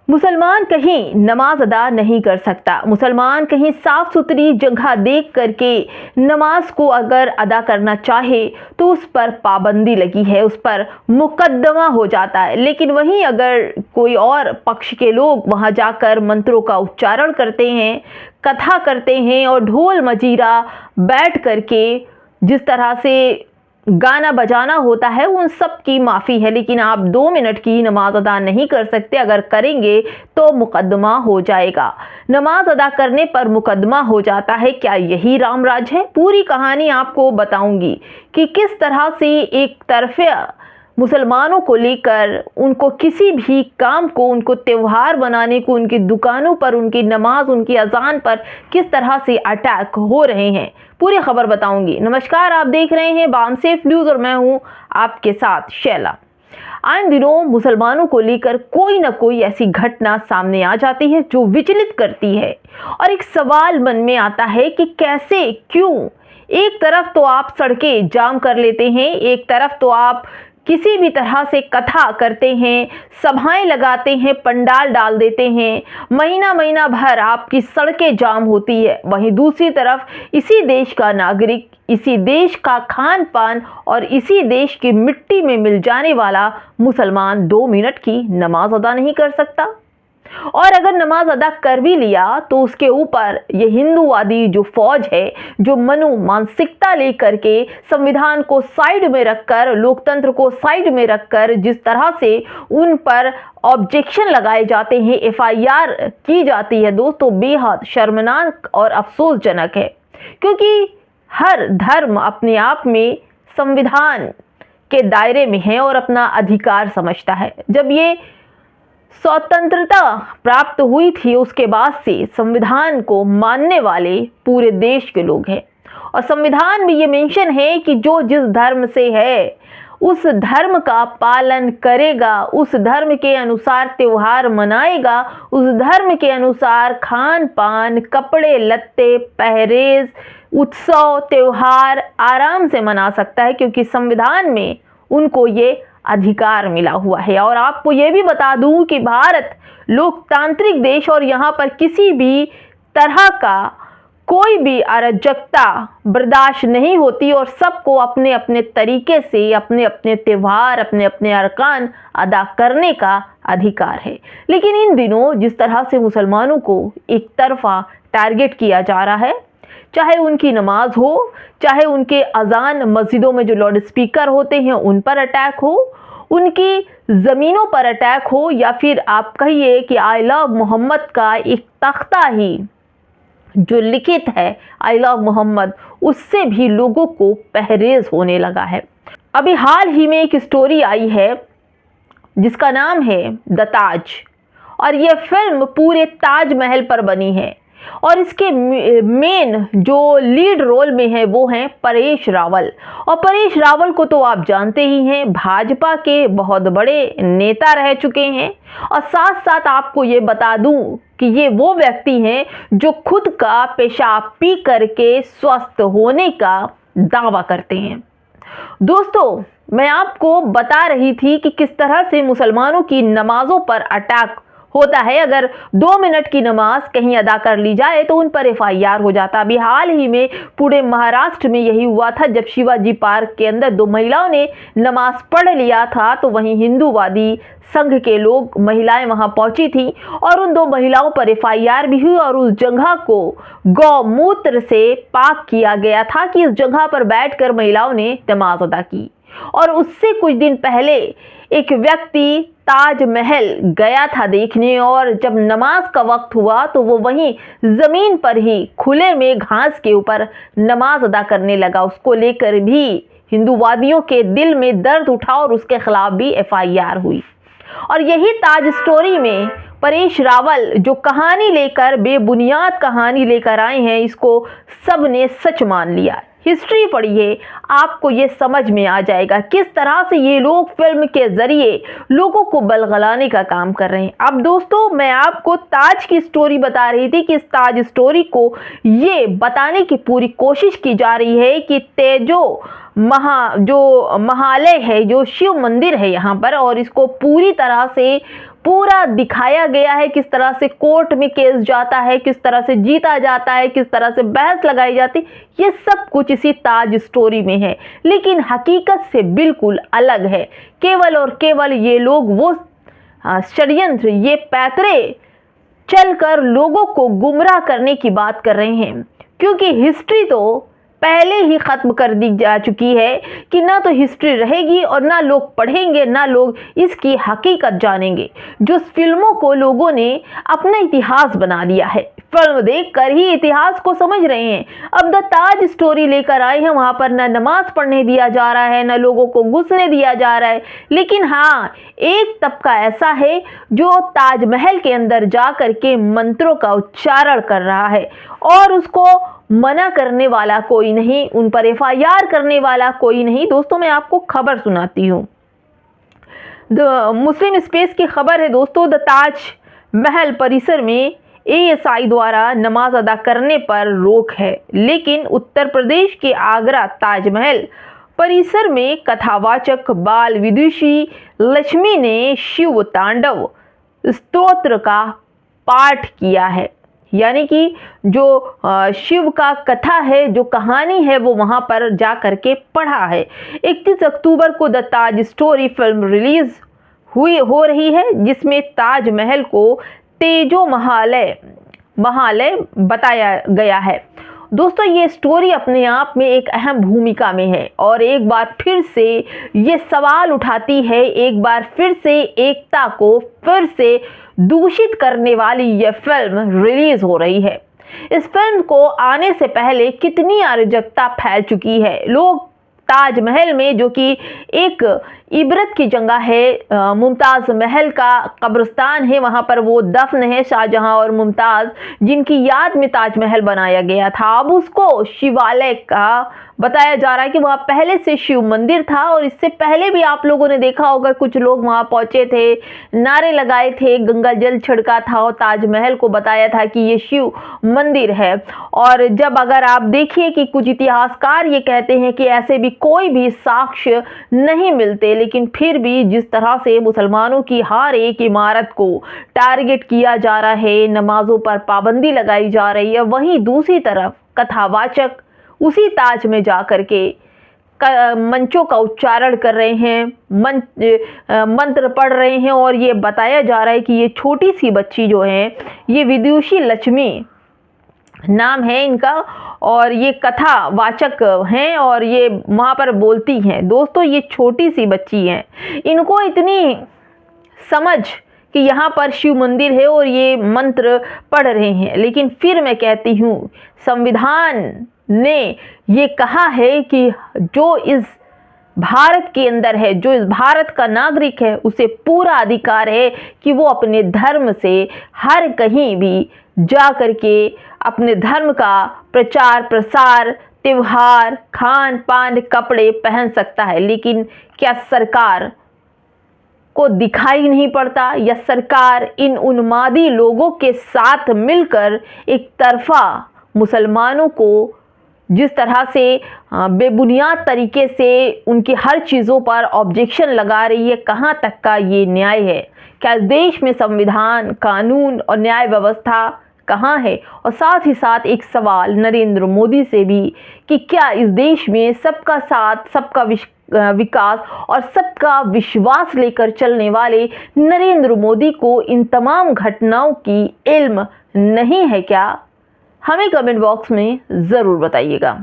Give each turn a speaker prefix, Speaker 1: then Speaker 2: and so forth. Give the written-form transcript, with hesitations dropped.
Speaker 1: मुसलमान कहीं नमाज अदा नहीं कर सकता। मुसलमान कहीं साफ सुथरी जगह देख करके नमाज को अगर अदा करना चाहे तो उस पर पाबंदी लगी है, उस पर मुकद्दमा हो जाता है। लेकिन वहीं अगर कोई और पक्ष के लोग वहां जाकर मंत्रों का उच्चारण करते हैं, कथा करते हैं और ढोल मजीरा बैठ करके जिस तरह से गाना बजाना होता है, उन सब की माफ़ी है। लेकिन आप 2 मिनट की नमाज अदा नहीं कर सकते। अगर करेंगे तो मुकदमा हो जाएगा। नमाज अदा करने पर मुकदमा हो जाता है। क्या यही राम राज है? पूरी कहानी आपको बताऊंगी कि किस तरह से एक तरफा मुसलमानों को लेकर उनको किसी भी काम को, उनको त्यौहार बनाने को, उनकी दुकानों पर, उनकी नमाज, उनकी अजान पर किस तरह से अटैक हो रहे हैं, पूरी खबर बताऊंगी। नमस्कार, आप देख रहे हैं बामसेफ न्यूज़ और मैं हूं आपके साथ शैला। आए दिनों मुसलमानों को लेकर कोई ना कोई ऐसी घटना सामने आ जाती है जो विचलित करती है और एक सवाल मन में आता है कि कैसे, क्यों। एक तरफ तो आप सड़कें जाम कर लेते हैं, एक तरफ तो आप किसी भी तरह से कथा करते हैं, सभाएं लगाते हैं, पंडाल डाल देते हैं, महीना महीना भर आपकी सड़कें जाम होती है। वहीं दूसरी तरफ इसी देश का नागरिक, इसी देश का खान पान और इसी देश की मिट्टी में मिल जाने वाला मुसलमान 2 मिनट की नमाज अदा नहीं कर सकता। और अगर नमाज अदा कर भी लिया तो उसके ऊपर ये हिंदूवादी जो फौज है, जो मनु मानसिकता लेकर के संविधान को साइड में रखकर, लोकतंत्र को साइड में रखकर जिस तरह से उन पर ऑब्जेक्शन लगाए जाते हैं, एफआईआर की जाती है, दोस्तों बेहद शर्मनाक और अफसोसजनक है। क्योंकि हर धर्म अपने आप में संविधान के दायरे में है और अपना अधिकार समझता है। जब ये स्वतंत्रता प्राप्त हुई थी उसके बाद से संविधान को मानने वाले पूरे देश के लोग हैं और संविधान में ये मेंशन है कि जो जिस धर्म से है उस धर्म का पालन करेगा, उस धर्म के अनुसार त्योहार मनाएगा, उस धर्म के अनुसार खान पान, कपड़े लत्ते, परहेज, उत्सव, त्योहार आराम से मना सकता है, क्योंकि संविधान में उनको ये अधिकार मिला हुआ है। और आपको ये भी बता दूं कि भारत लोकतांत्रिक देश और यहाँ पर किसी भी तरह का कोई भी अराजकता बर्दाश्त नहीं होती और सबको अपने अपने तरीके से अपने अपने त्यौहार, अपने अपने अरकान अदा करने का अधिकार है। लेकिन इन दिनों जिस तरह से मुसलमानों को एक तरफा टारगेट किया जा रहा है, चाहे उनकी नमाज हो, चाहे उनके अजान, मस्जिदों में जो लाउड स्पीकर होते हैं उन पर अटैक हो, उनकी ज़मीनों पर अटैक हो, या फिर आप कहिए कि आई लव मोहम्मद का एक तख्ता ही जो लिखित है आई लव मोहम्मद, उससे भी लोगों को परहेज होने लगा है। अभी हाल ही में एक स्टोरी आई है जिसका नाम है द ताज, और यह फिल्म पूरे ताजमहल पर बनी है और इसके मेन जो लीड रोल में है वो हैं परेश रावल। और परेश रावल को तो आप जानते ही हैं, भाजपा के बहुत बड़े नेता रह चुके हैं और साथ साथ आपको ये बता दूं कि ये वो व्यक्ति हैं जो खुद का पेशाब पी करके स्वस्थ होने का दावा करते हैं। दोस्तों, मैं आपको बता रही थी कि किस तरह से मुसलमानों की नमाजों पर अटैक होता है। अगर 2 मिनट की नमाज कहीं अदा कर ली जाए तो उन पर एफआईआर हो जाता। अभी हाल ही में पूरे महाराष्ट्र में यही हुआ था, जब शिवाजी पार्क के अंदर 2 महिलाओं ने नमाज पढ़ लिया था तो वहीं हिंदूवादी संघ के लोग, महिलाएं वहां पहुंची थी और उन 2 महिलाओं पर एफआईआर भी हुई और उस जगह को गौमूत्र से पाक किया गया था कि इस जगह पर बैठकर महिलाओं ने नमाज अदा की। और उससे कुछ दिन पहले एक व्यक्ति ताजमहल गया था देखने और जब नमाज का वक्त हुआ तो वो वहीं जमीन पर ही खुले में घास के ऊपर नमाज अदा करने लगा। उसको लेकर भी हिंदूवादियों के दिल में दर्द उठा और उसके खिलाफ भी एफआईआर हुई। और यही ताज स्टोरी में परेश रावल जो कहानी लेकर, बेबुनियाद कहानी लेकर आए हैं, इसको सबने सच मान लिया। हिस्ट्री पढ़िए, आपको ये समझ में आ जाएगा किस तरह से ये लोग फिल्म के जरिए लोगों को बलगलाने का काम कर रहे हैं। अब दोस्तों, मैं आपको ताज की स्टोरी बता रही थी कि इस ताज स्टोरी को ये बताने की पूरी कोशिश की जा रही है कि तेजो जो महालय है, जो शिव मंदिर है यहाँ पर, और इसको पूरी तरह से पूरा दिखाया गया है, किस तरह से कोर्ट में केस जाता है, किस तरह से जीता जाता है, किस तरह से बहस लगाई जाती, ये सब कुछ इसी ताज स्टोरी में है। लेकिन हकीकत से बिल्कुल अलग है। केवल और केवल ये लोग वो षड्यंत्र, ये पैतरे चलकर लोगों को गुमराह करने की बात कर रहे हैं, क्योंकि हिस्ट्री तो पहले ही खत्म कर दी जा चुकी है कि ना तो हिस्ट्री रहेगी और ना लोग पढ़ेंगे, ना लोग इसकी हकीकत जानेंगे। जो फिल्मों को लोगों ने अपना इतिहास बना दिया है, फिल्म देखकर ही इतिहास को समझ रहे हैं। अब द ताज स्टोरी लेकर आए हैं, वहां पर ना नमाज पढ़ने दिया जा रहा है, ना लोगों को घुसने दिया जा रहा है। लेकिन हाँ, एक तबका ऐसा है जो ताजमहल के अंदर जा करके मंत्रों का उच्चारण कर रहा है और उसको मना करने वाला कोई नहीं, उन पर FIR करने वाला कोई नहीं। दोस्तों, मैं आपको खबर सुनाती हूँ, मुस्लिम स्पेस की खबर है दोस्तों। द ताज महल परिसर में ASI द्वारा नमाज अदा करने पर रोक है, लेकिन उत्तर प्रदेश के आगरा ताजमहल परिसर में कथावाचक बाल विदुषी लक्ष्मी ने शिव तांडव स्तोत्र का पाठ किया है। यानी कि जो शिव का कथा है, जो कहानी है, वो वहां पर जा करके पढ़ा है। 31 अक्टूबर को the Taj story film release हो रही है, जिसमें ताजमहल को तेजो महालय बताया गया है। दोस्तों, ये स्टोरी अपने आप में एक अहम भूमिका में है और एक बार फिर से ये सवाल उठाती है, एक बार फिर से एकता को फिर से दूषित करने वाली यह फिल्म रिलीज हो रही है। इस फिल्म को आने से पहले कितनी अराजकता फैल चुकी है। लोग ताजमहल में, जो कि एक इबरत की जगह है, मुमताज़ महल का कब्रिस्तान है, वहां पर वो दफन है शाहजहां और मुमताज़, जिनकी याद में ताजमहल बनाया गया था। अब उसको शिवालय का बताया जा रहा है कि वहाँ पहले से शिव मंदिर था और इससे पहले भी आप लोगों ने देखा होगा, कुछ लोग वहाँ पहुंचे थे, नारे लगाए थे, गंगा जल छिड़का था और ताजमहल को बताया था कि ये शिव मंदिर है। और जब अगर आप देखिए कि कुछ इतिहासकार ये कहते हैं कि ऐसे भी कोई भी साक्ष्य नहीं मिलते, लेकिन फिर भी जिस तरह से मुसलमानों की हर एक इमारत को टारगेट किया जा रहा है, नमाजों पर पाबंदी लगाई जा रही है, वहीं दूसरी तरफ कथावाचक उसी ताज में जा करके मंचों का उच्चारण कर रहे हैं, मंत्र पढ़ रहे हैं और ये बताया जा रहा है कि ये छोटी सी बच्ची जो है, ये विदुषी लक्ष्मी नाम है इनका और ये कथा वाचक हैं और ये वहाँ पर बोलती हैं। दोस्तों, ये छोटी सी बच्ची हैं, इनको इतनी समझ कि यहाँ पर शिव मंदिर है और ये मंत्र पढ़ रहे हैं। लेकिन फिर मैं कहती हूँ, संविधान ने ये कहा है कि जो इस भारत के अंदर है, जो इस भारत का नागरिक है, उसे पूरा अधिकार है कि वो अपने धर्म से हर कहीं भी जा करके अपने धर्म का प्रचार प्रसार, त्योहार, खान पान, कपड़े पहन सकता है। लेकिन क्या सरकार को दिखाई नहीं पड़ता, या सरकार इन उन्मादी लोगों के साथ मिलकर एक तरफा मुसलमानों को जिस तरह से बेबुनियाद तरीके से उनकी हर चीज़ों पर ऑब्जेक्शन लगा रही है, कहाँ तक का ये न्याय है? क्या देश में संविधान, कानून और न्याय व्यवस्था कहाँ है? और साथ ही साथ एक सवाल नरेंद्र मोदी से भी कि क्या इस देश में सबका साथ, सबका विकास और सबका विश्वास लेकर चलने वाले नरेंद्र मोदी को इन तमाम घटनाओं की इल्म नहीं है क्या? हमें कमेंट बॉक्स में ज़रूर बताइएगा।